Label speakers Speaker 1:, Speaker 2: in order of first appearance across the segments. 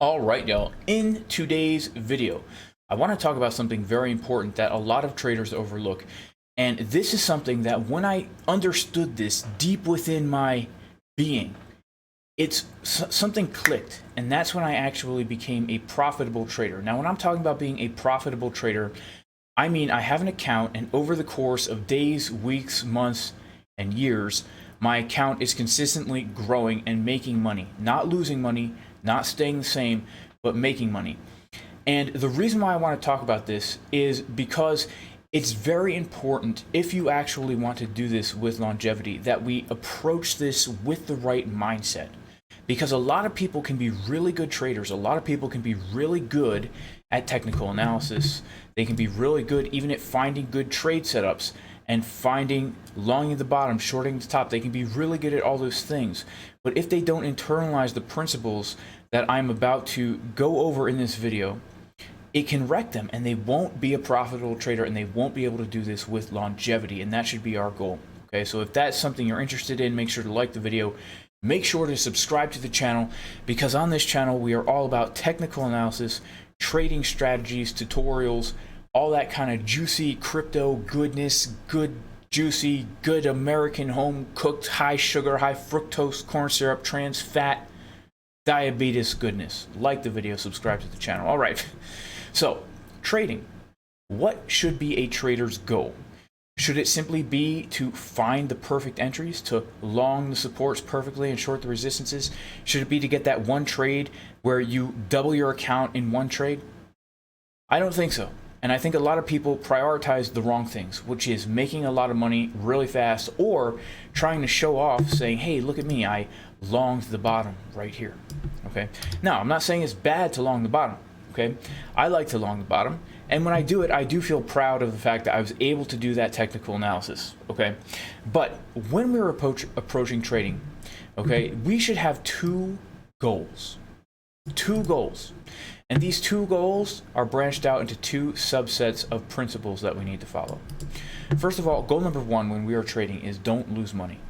Speaker 1: All right, y'all, in today's video, I want to talk about something very important that a lot of traders overlook. And this is something that when I understood this deep within my being, something clicked. And that's when I actually became a profitable trader. Now, when I'm talking about being a profitable trader, I mean, I have an account, and over the course of days, weeks, months, and years, my account is consistently growing and making money, not losing money, not staying the same, but making money. And the reason why I want to talk about this is because it's very important, if you actually want to do this with longevity, that we approach this with the right mindset. Because a lot of people can be really good traders. A lot of people can be really good at technical analysis. They can be really good even at finding good trade setups and finding longing the bottom, shorting the top. They can be really good at all those things. But if they don't internalize the principles that I'm about to go over in this video, it can wreck them, and they won't be a profitable trader, and they won't be able to do this with longevity. And that should be our goal. Okay, so if that's something you're interested in, make sure to like the video. Make sure to subscribe to the channel, because on this channel we are all about technical analysis, trading strategies, tutorials, all that kind of juicy crypto goodness, good juicy, good American home cooked, high sugar, high fructose corn syrup, trans fat, diabetes goodness. Like the video, subscribe to the channel. All right, so trading. What should be a trader's goal? Should it simply be to find the perfect entries, to long the supports perfectly and short the resistances? Should it be to get that one trade where you double your account in one trade? I don't think so. And I think a lot of people prioritize the wrong things, which is making a lot of money really fast, or trying to show off saying, hey, look at me, I longed the bottom right here. Okay. Now, I'm not saying it's bad to long the bottom. Okay. I like to long the bottom. And when I do it, I do feel proud of the fact that I was able to do that technical analysis. Okay. But when we're approaching trading, okay, we should have two goals. Two goals. And these two goals are branched out into two subsets of principles that we need to follow. First of all, goal number one when we are trading is don't lose money.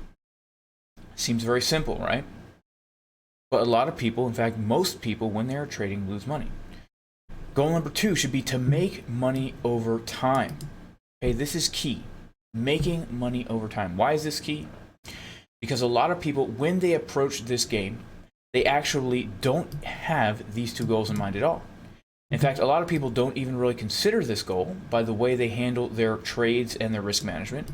Speaker 1: Seems very simple, right? But a lot of people, in fact, most people, when they are trading, lose money. Goal number two should be to make money over time. Okay, this is key. Making money over time. Why is this key? Because a lot of people, when they approach this game, they actually don't have these two goals in mind at all. In fact, a lot of people don't even really consider this goal by the way they handle their trades and their risk management.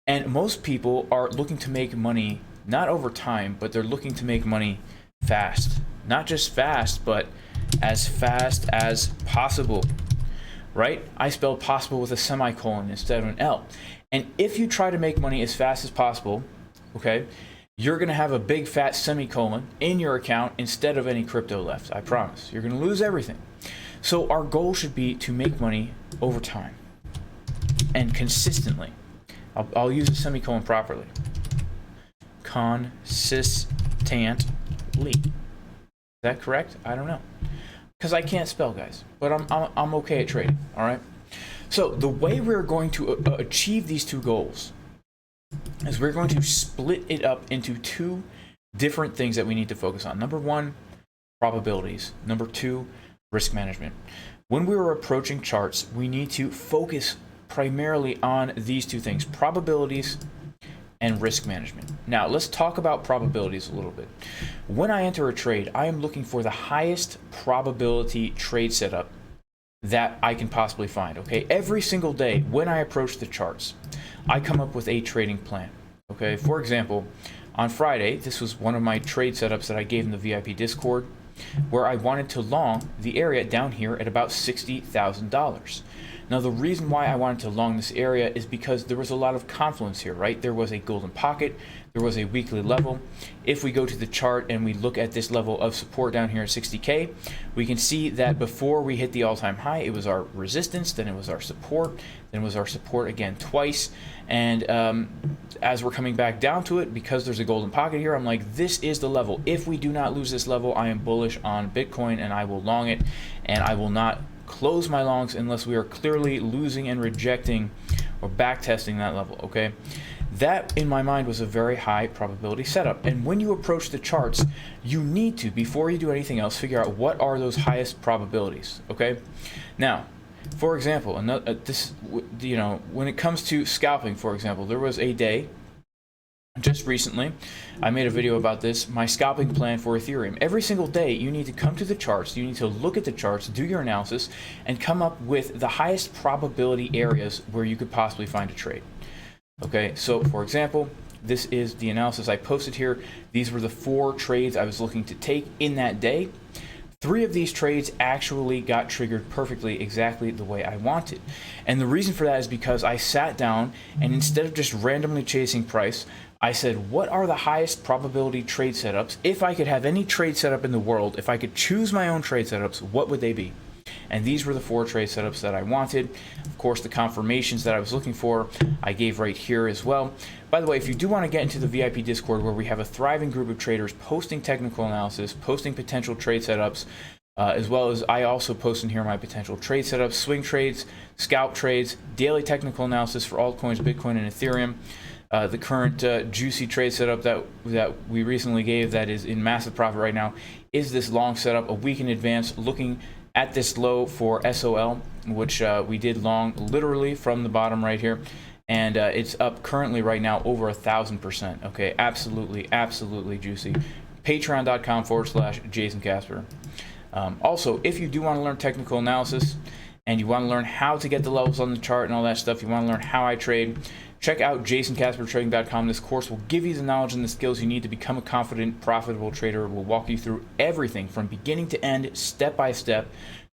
Speaker 1: And most people are looking to make money, not over time, but they're looking to make money fast. Not just fast, but as fast as possible, right? I spelled possible with a semicolon instead of an L. And if you try to make money as fast as possible, okay, you're going to have a big fat semicolon in your account instead of any crypto left. I promise. You're going to lose everything. So our goal should be to make money over time and consistently. I'll use a semicolon properly. Consistently. Is that correct? I don't know. Because I can't spell, guys. But I'm okay at trading. All right. So the way we're going to achieve these two goals is we're going to split it up into two different things that we need to focus on. Number one, probabilities. Number two, risk management. When we are approaching charts, we need to focus primarily on these two things, probabilities and risk management. Now, let's talk about probabilities a little bit. When I enter a trade, I am looking for the highest probability trade setup that I can possibly find. Okay, every single day when I approach the charts, I come up with a trading plan. Okay, for example, on Friday, this was one of my trade setups that I gave in the VIP Discord, where I wanted to long the area down here at about $60,000. Now, the reason why I wanted to long this area is because there was a lot of confluence here, right? There was a golden pocket, there was a weekly level. If we go to the chart and we look at this level of support down here at 60K, we can see that before we hit the all-time high, it was our resistance, then it was our support, then it was our support again twice. And as we're coming back down to it, because there's a golden pocket here, I'm like, this is the level. If we do not lose this level, I am bullish on Bitcoin and I will long it, and I will not close my longs unless we are clearly losing and rejecting or back testing that level. Okay, That, in my mind, was a very high probability setup. And when you approach the charts, you need to, before you do anything else, figure out what are those highest probabilities, okay? Now, for example, when it comes to scalping, for example, there was a day just recently, I made a video about this, my scalping plan for Ethereum. Every single day, you need to come to the charts, you need to look at the charts, do your analysis, and come up with the highest probability areas where you could possibly find a trade. Okay, so for example, this is the analysis I posted here. These were the 4 trades I was looking to take in that day. 3 of these trades actually got triggered perfectly exactly the way I wanted. And the reason for that is because I sat down and instead of just randomly chasing price, I said, what are the highest probability trade setups? If I could have any trade setup in the world, if I could choose my own trade setups, what would they be? And these were the 4 trade setups that I wanted. Of course, the confirmations that I was looking for, I gave right here as well. By the way, if you do want to get into the VIP Discord where we have a thriving group of traders posting technical analysis, posting potential trade setups, as well as I also post in here my potential trade setups, swing trades, scalp trades, daily technical analysis for altcoins, Bitcoin, and Ethereum. The current juicy trade setup that we recently gave that is in massive profit right now is this long setup, a week in advance, looking at this low for SOL, which we did long literally from the bottom right here, and it's up currently right now over 1,000%. Okay, absolutely juicy. Patreon.com/Jason Casper. Also, if you do want to learn technical analysis and you want to learn how to get the levels on the chart and all that stuff, you want to learn how I trade, check out JasonCasperTrading.com. This course will give you the knowledge and the skills you need to become a confident, profitable trader. It will walk you through everything from beginning to end, step by step,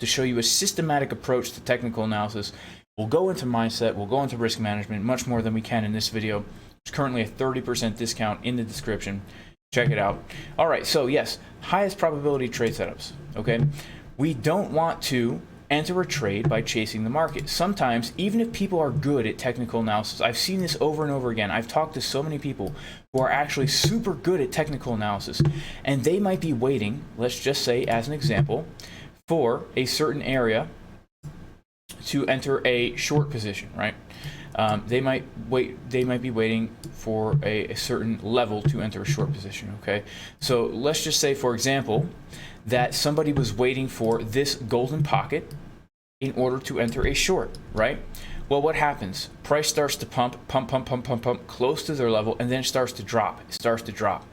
Speaker 1: to show you a systematic approach to technical analysis. We'll go into mindset, we'll go into risk management, much more than we can in this video. There's currently a 30% discount in the description. Check it out. All right, so yes, highest probability trade setups, okay? We don't want to enter a trade by chasing the market. Sometimes, even if people are good at technical analysis, I've seen this over and over again. I've talked to so many people who are actually super good at technical analysis, and they might be waiting, let's just say as an example, for a certain area to enter a short position, right? They might be waiting for a certain level to enter a short position, okay? So let's just say, for example, that somebody was waiting for this golden pocket in order to enter a short, right? Well, what happens? Price starts to pump, close to their level, and then it starts to drop. It starts to drop.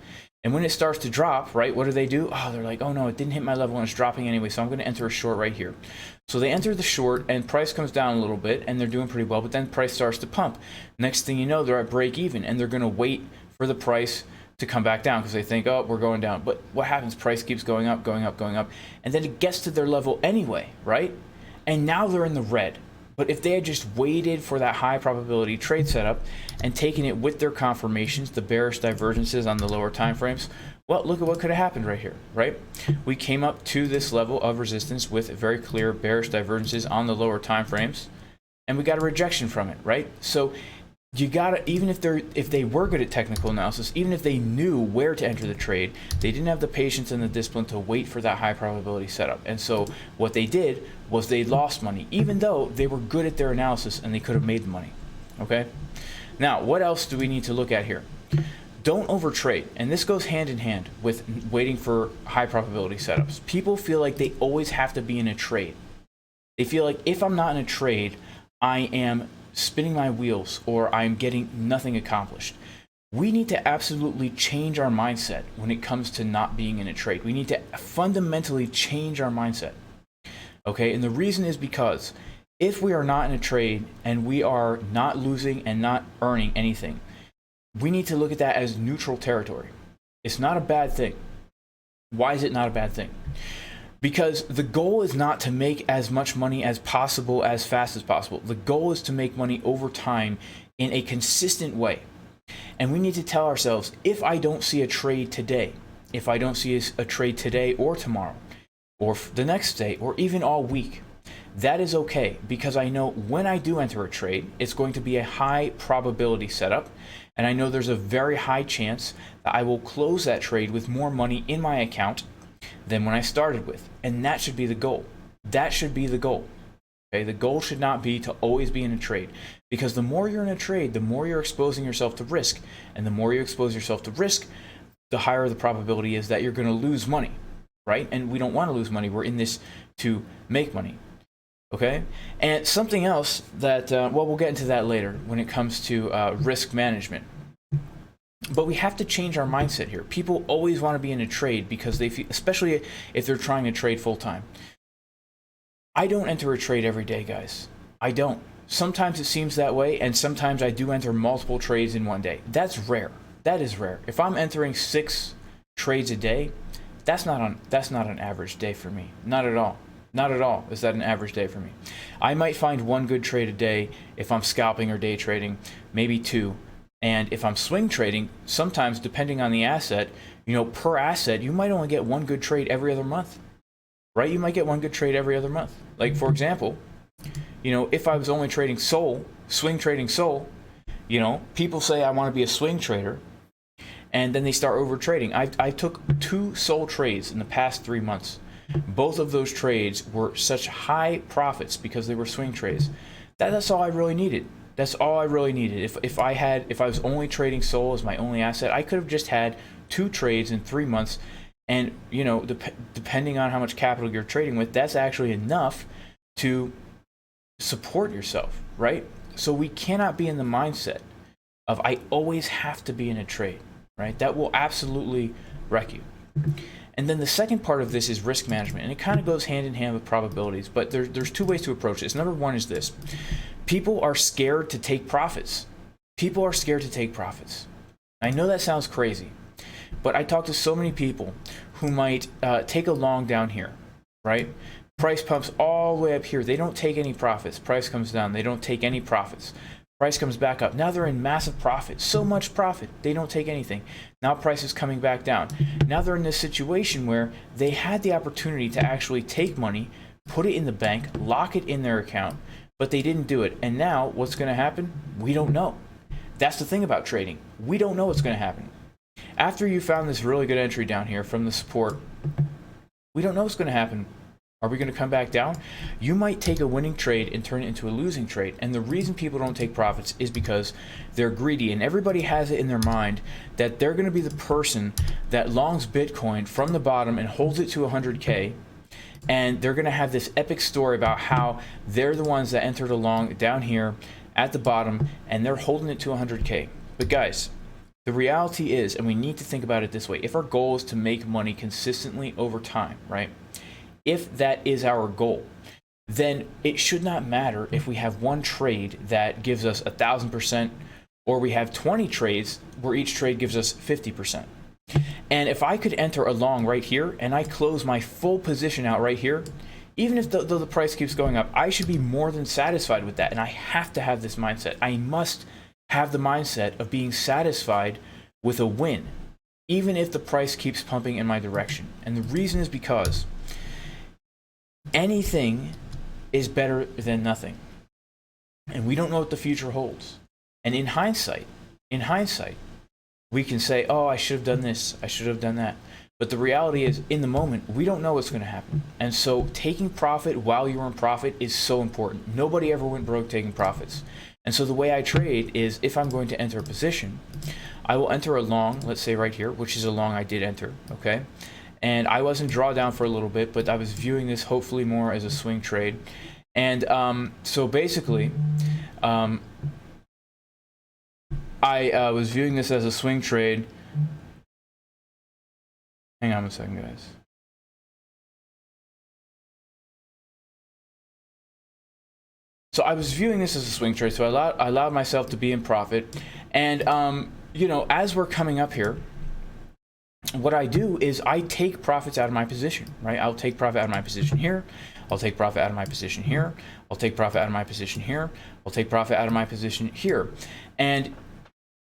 Speaker 1: And when it starts to drop, right, what do? Oh, they're like, oh no, it didn't hit my level and it's dropping anyway, so I'm going to enter a short right here. So they enter the short and price comes down a little bit and they're doing pretty well, but then price starts to pump. Next thing you know, they're at break even and they're going to wait for the price to come back down because they think, oh, we're going down. But what happens? Price keeps going up, and then it gets to their level anyway, right? And now they're in the red. But if they had just waited for that high probability trade setup and taken it with their confirmations, the bearish divergences on the lower time frames, well, look at what could have happened right here, right? We came up to this level of resistance with very clear bearish divergences on the lower time frames, and we got a rejection from it, right? So you gotta, even if they were good at technical analysis, even if they knew where to enter the trade, they didn't have the patience and the discipline to wait for that high probability setup. And so what they did was they lost money, even though they were good at their analysis and they could have made the money. Okay? Now, what else do we need to look at here? Don't overtrade, and this goes hand in hand with waiting for high probability setups. People feel like they always have to be in a trade. They feel like if I'm not in a trade, I am spinning my wheels or I'm getting nothing accomplished. We need to absolutely change our mindset when it comes to not being in a trade. We need to fundamentally change our mindset. Okay, and the reason is because if we are not in a trade and we are not losing and not earning anything, we need to look at that as neutral territory. It's not a bad thing. Why is it not a bad thing? Because the goal is not to make as much money as possible as fast as possible. The goal is to make money over time in a consistent way. And we need to tell ourselves, if I don't see a trade today, if I don't see a trade today or tomorrow, or the next day, or even all week, that is okay, because I know when I do enter a trade, it's going to be a high probability setup, and I know there's a very high chance that I will close that trade with more money in my account than when I started with. And that should be the goal. That should be the goal. Okay, the goal should not be to always be in a trade, because the more you're in a trade, the more you're exposing yourself to risk, and the more you expose yourself to risk, the higher the probability is that you're going to lose money, right? And we don't want to lose money. We're in this to make money. Okay, and something else that, well, we'll get into that later when it comes to risk management. But we have to change our mindset here. People always want to be in a trade because they feel, especially if they're trying to trade full time. I don't enter a trade every day, guys. I don't. Sometimes it seems that way, and sometimes I do enter multiple trades in one day. That's rare. That is rare. If I'm entering 6 trades a day, that's not an average day for me. Not at all. Not at all is that an average day for me. I might find 1 good trade a day if I'm scalping or day trading, maybe 2. And if I'm swing trading, sometimes depending on the asset, per asset, you might only get 1 good trade every other month, right? You might get 1 good trade every other month. Like, for example, if I was only trading SOL, swing trading SOL, people say I want to be a swing trader, and then they start over trading. I took 2 SOL trades in the past 3 months. Both of those trades were such high profits because they were swing trades. That's all I really needed. That's all I really needed. If I was only trading SOL as my only asset, I could have just had 2 trades in 3 months. And depending on how much capital you're trading with, that's actually enough to support yourself, right? So we cannot be in the mindset of I always have to be in a trade, right? That will absolutely wreck you. And then the second part of this is risk management, and it kind of goes hand in hand with probabilities, but there's 2 ways to approach this. Number 1 is this. People are scared to take profits. People are scared to take profits. I know that sounds crazy, but I talk to so many people who might take a long down here, right? Price pumps all the way up here. They don't take any profits. Price comes down. They don't take any profits. Price comes back up. Now they're in massive profit. So much profit. They don't take anything. Now price is coming back down. Now they're in this situation where they had the opportunity to actually take money, put it in the bank, lock it in their account, but they didn't do it. And now what's going to happen? We don't know. That's the thing about trading. We don't know what's going to happen. After you found this really good entry down here from the support, we don't know what's going to happen. Are we going to come back down? You might take a winning trade and turn it into a losing trade. And the reason people don't take profits is because they're greedy. And everybody has it in their mind that they're going to be the person that longs Bitcoin from the bottom and holds it to 100K. And they're going to have this epic story about how they're the ones that entered along down here at the bottom and they're holding it to 100K. But guys, the reality is, and we need to think about it this way, if our goal is to make money consistently over time, right? If that is our goal, then it should not matter if we have 1 trade that gives us 1,000% or we have 20 trades where each trade gives us 50%. And if I could enter a long right here and I close my full position out right here, even if the price keeps going up, I should be more than satisfied with that. And I have to have this mindset. I must have the mindset of being satisfied with a win, even if the price keeps pumping in my direction. And the reason is because anything is better than nothing. And we don't know what the future holds. And in hindsight, we can say, oh, I should have done this, I should have done that. But the reality is, in the moment, we don't know what's going to happen. And so taking profit while you're in profit is so important. Nobody ever went broke taking profits. And so the way I trade is, if I'm going to enter a position, I will enter a long, let's say right here, which is a long I did enter, okay? And I was in drawdown for a little bit, but I was viewing this hopefully more as a swing trade. And so basically, I was viewing this as a swing trade. Hang on a second, guys. So I was viewing this as a swing trade, so I allowed myself to be in profit. And, as we're coming up here, what I do is I take profits out of my position, right? I'll take profit out of my position here. I'll take profit out of my position here. I'll take profit out of my position here. I'll take profit out of my position here. And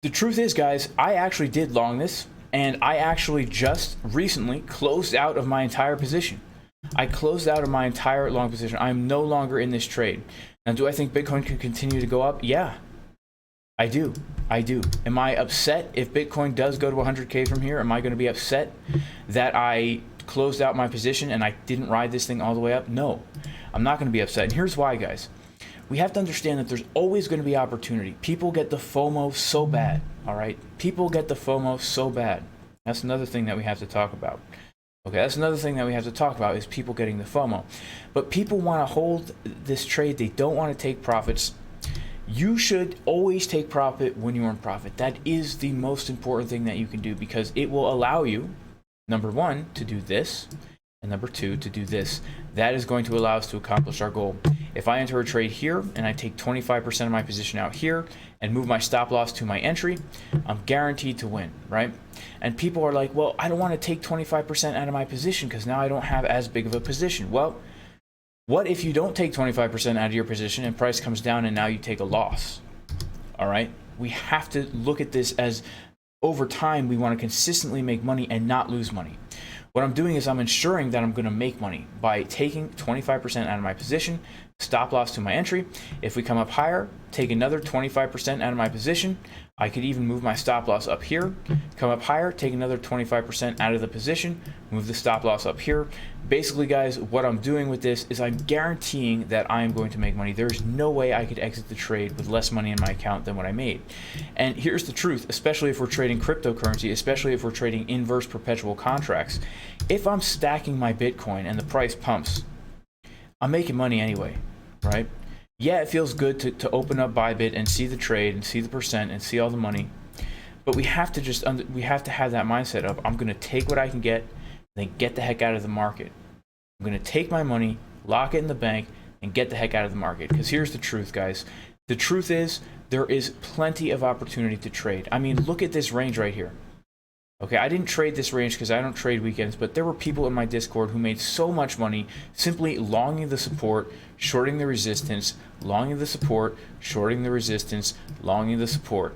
Speaker 1: the truth is, guys, I actually did long this, and I actually just recently closed out of my entire position. I closed out of my entire long position. I'm no longer in this trade. Now, do I think Bitcoin can continue to go up? Yeah, I do. Am I upset if Bitcoin does go to 100K from here? Am I going to be upset that I closed out my position and I didn't ride this thing all the way up, no, I'm not going to be upset. And here's why, guys. We have to understand that there's always going to be opportunity. People get the FOMO so bad, all right? People get the FOMO so bad. That's another thing that we have to talk about. Okay, that's another thing that we have to talk about is people getting the FOMO. But people want to hold this trade. They don't want to take profits. You should always take profit when you're in profit. That is the most important thing that you can do, because it will allow you, number one, to do this, and number two, to do this. That is going to allow us to accomplish our goal. If I enter a trade here and I take 25% of my position out here and move my stop loss to my entry, I'm guaranteed to win, right? And people are like, well, I don't want to take 25% out of my position because now I don't have as big of a position. Well, what if you don't take 25% out of your position and price comes down and now you take a loss? All right, we have to look at this as over time we want to consistently make money and not lose money. What I'm doing is I'm ensuring that I'm going to make money by taking 25% out of my position, stop loss to my entry. If we come up higher, take another 25% out of my position. I could even move my stop loss up here, come up higher, take another 25% out of the position, move the stop loss up here. Basically, guys, what I'm doing with this is I'm guaranteeing that I am going to make money. There's no way I could exit the trade with less money in my account than what I made. And here's the truth, especially if we're trading cryptocurrency, especially if we're trading inverse perpetual contracts. If I'm stacking my Bitcoin and the price pumps, I'm making money anyway, right? Yeah, it feels good to open up Bybit and see the trade and see the percent and see all the money. But we have to we have to have that mindset of I'm going to take what I can get, then get the heck out of the market. I'm going to take my money, lock it in the bank, and get the heck out of the market. Because here's the truth, guys. The truth is there is plenty of opportunity to trade. I mean, look at this range right here. Okay, I didn't trade this range because I don't trade weekends, but there were people in my Discord who made so much money simply longing the support, shorting the resistance, longing the support, shorting the resistance, longing the support.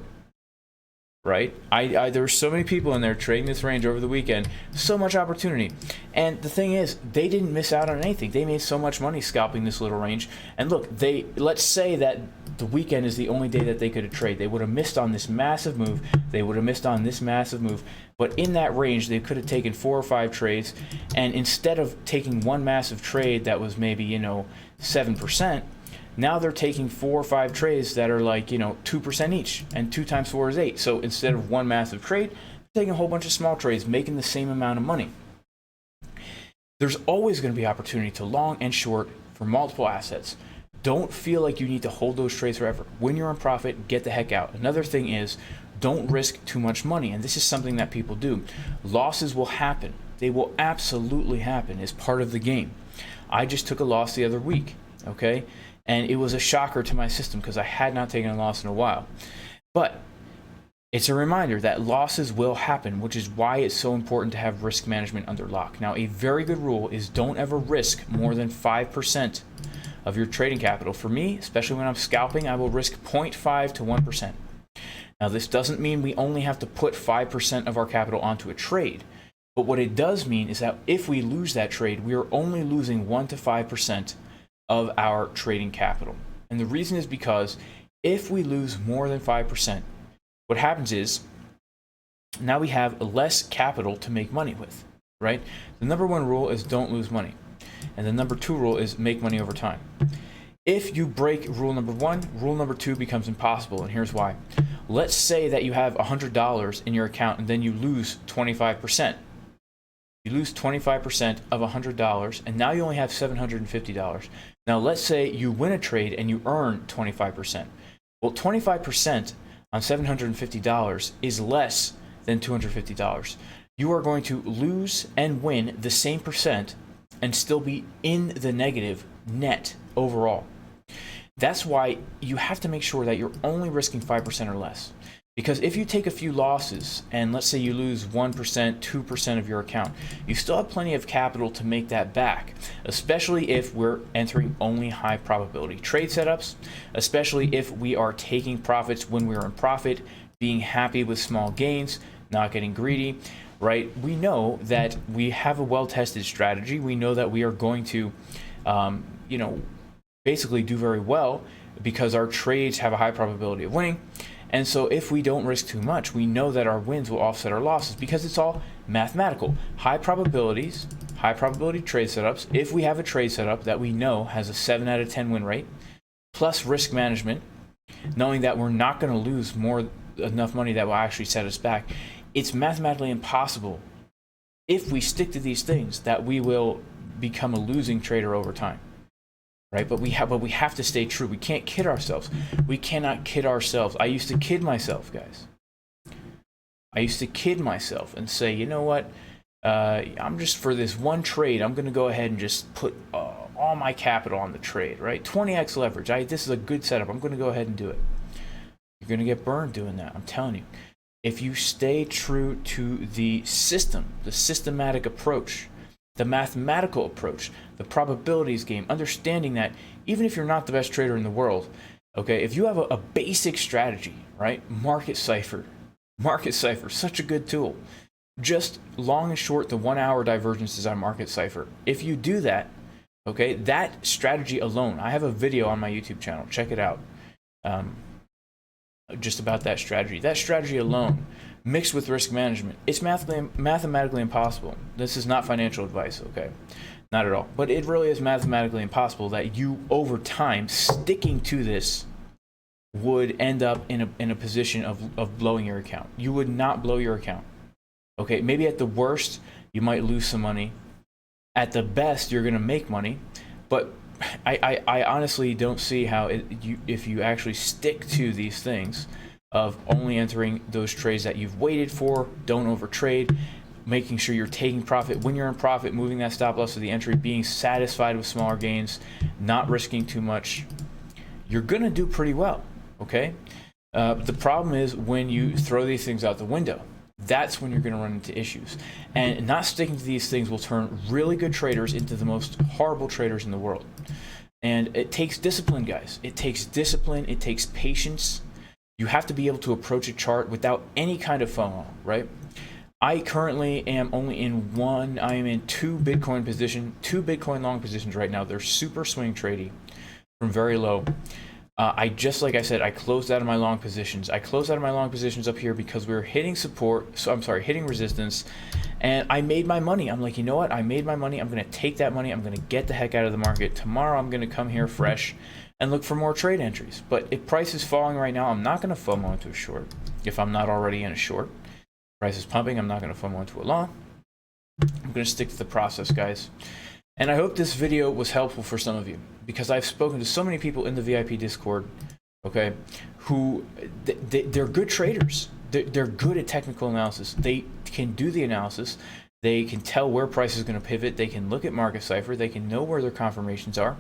Speaker 1: Right? There were so many people in there trading this range over the weekend, so much opportunity. And the thing is, they didn't miss out on anything. They made so much money scalping this little range. And look, let's say that the weekend is the only day that they could have traded. They would have missed on this massive move. They would have missed on this massive move. But in that range, they could have taken 4 or 5 trades. And instead of taking one massive trade that was maybe, 7%, now they're taking 4 or 5 trades that are like, 2% each, and 2 times 4 is 8. So instead of one massive trade, they're taking a whole bunch of small trades, making the same amount of money. There's always going to be opportunity to long and short for multiple assets. Don't feel like you need to hold those trades forever. When you're in profit, get the heck out. Another thing is, don't risk too much money. And this is something that people do. Losses will happen. They will absolutely happen. It's part of the game. I just took a loss the other week, okay? And it was a shocker to my system because I had not taken a loss in a while. But it's a reminder that losses will happen, which is why it's so important to have risk management under lock. Now, a very good rule is don't ever risk more than 5% of your trading capital. For me, especially when I'm scalping, I will risk 0.5 to 1%. Now, this doesn't mean we only have to put 5% of our capital onto a trade. But what it does mean is that if we lose that trade, we are only losing 1 to 5% of our trading capital. And the reason is because if we lose more than 5%, what happens is now we have less capital to make money with, right? The number 1 rule is don't lose money. And the number 2 rule is make money over time. If you break rule number 1, rule number 2 becomes impossible. And here's why. Let's say that you have $100 in your account and then you lose 25%. You lose 25% of $100 and now you only have $750. Now let's say you win a trade and you earn 25%. Well, 25% on $750 is less than $250. You are going to lose and win the same percent and still be in the negative net overall. That's why you have to make sure that you're only risking 5% or less. Because if you take a few losses and let's say you lose 1%, 2% of your account, you still have plenty of capital to make that back, especially if we're entering only high probability trade setups, especially if we are taking profits when we're in profit, being happy with small gains, not getting greedy, right? We know that we have a well-tested strategy. We know that we are going to, basically do very well because our trades have a high probability of winning. And so if we don't risk too much, we know that our wins will offset our losses because it's all mathematical. High probabilities, high probability trade setups. If we have a trade setup that we know has a 7 out of 10 win rate, plus risk management, knowing that we're not going to lose enough money that will actually set us back, it's mathematically impossible, if we stick to these things, that we will become a losing trader over time. Right? But we have to stay true. We can't kid ourselves. We cannot kid ourselves. I used to kid myself, guys. I used to kid myself and say, you know what? I'm just, for this one trade, I'm going to go ahead and just put all my capital on the trade, right? 20x leverage. This is a good setup. I'm going to go ahead and do it. You're going to get burned doing that. I'm telling you. If you stay true to the system, the systematic approach, the mathematical approach, the probabilities game, understanding that even if you're not the best trader in the world, okay, if you have a basic strategy, right? Market cipher, such a good tool. Just long and short, the 1 hour divergences on market cipher. If you do that, okay, that strategy alone, I have a video on my YouTube channel, check it out, just about that strategy. That strategy alone, mixed with risk management, it's mathematically impossible. This is not financial advice, okay? Not at all. But it really is mathematically impossible that you, over time, sticking to this, would end up in a position of blowing your account. You would not blow your account. Okay, maybe at the worst, you might lose some money. At the best, you're going to make money. But I honestly don't see how, if you actually stick to these things of only entering those trades that you've waited for, don't overtrade, making sure you're taking profit when you're in profit, moving that stop loss to the entry, being satisfied with smaller gains, not risking too much, you're going to do pretty well, okay? The problem is when you throw these things out the window. That's when you're going to run into issues. And not sticking to these things will turn really good traders into the most horrible traders in the world. And it takes discipline, guys. It takes discipline. It takes patience. You have to be able to approach a chart without any kind of FOMO, right? I currently am only in I am in two Bitcoin long positions right now. They're super swing trading from very low. Like I said, I closed out of my long positions. I closed out of my long positions up here because we were hitting hitting resistance, and I made my money. I'm like, you know what? I made my money. I'm going to take that money. I'm going to get the heck out of the market. Tomorrow, I'm going to come here fresh and look for more trade entries. But if price is falling right now, I'm not going to FOMO into a short if I'm not already in a short. Price is pumping. I'm not going to FOMO into a long. I'm going to stick to the process, guys. And I hope this video was helpful for some of you, because I've spoken to so many people in the VIP Discord, okay, who they're good traders. They're good at technical analysis. They can do the analysis. They can tell where price is going to pivot. They can look at market cipher. They can know where their confirmations are.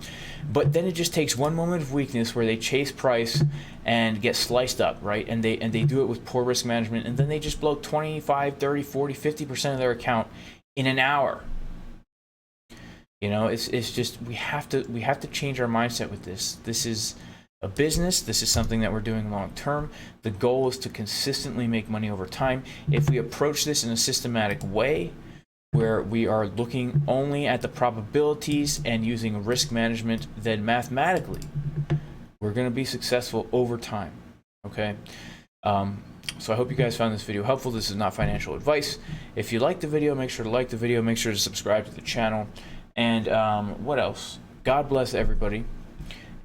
Speaker 1: But then it just takes one moment of weakness where they chase price and get sliced up, right? And they do it with poor risk management, and then they just blow 25, 30, 40, 50% of their account in an hour. You know, it's just we have to change our mindset with this. This is a business. This is something that we're doing long term. The goal is to consistently make money over time. If we approach this in a systematic way, where we are looking only at the probabilities and using risk management, then mathematically, we're going to be successful over time. Okay. So I hope you guys found this video helpful. This is not financial advice. If you liked the video, make sure to like the video. Make sure to subscribe to the channel. And what else? God bless everybody.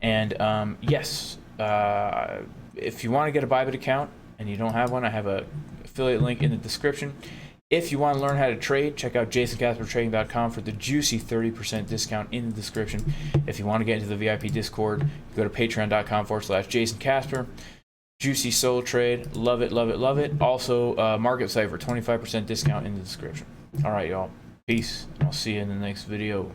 Speaker 1: And yes, if you want to get a Bybit account and you don't have one, I have a affiliate link in the description. If you want to learn how to trade, check out jasoncaspertrading.com for the juicy 30% discount in the description. If you want to get into the VIP Discord, go to patreon.com/JasonCasper. Juicy soul trade. Love it, love it, love it. Also, market cipher, 25% discount in the description. All right, y'all. Peace, and I'll see you in the next video.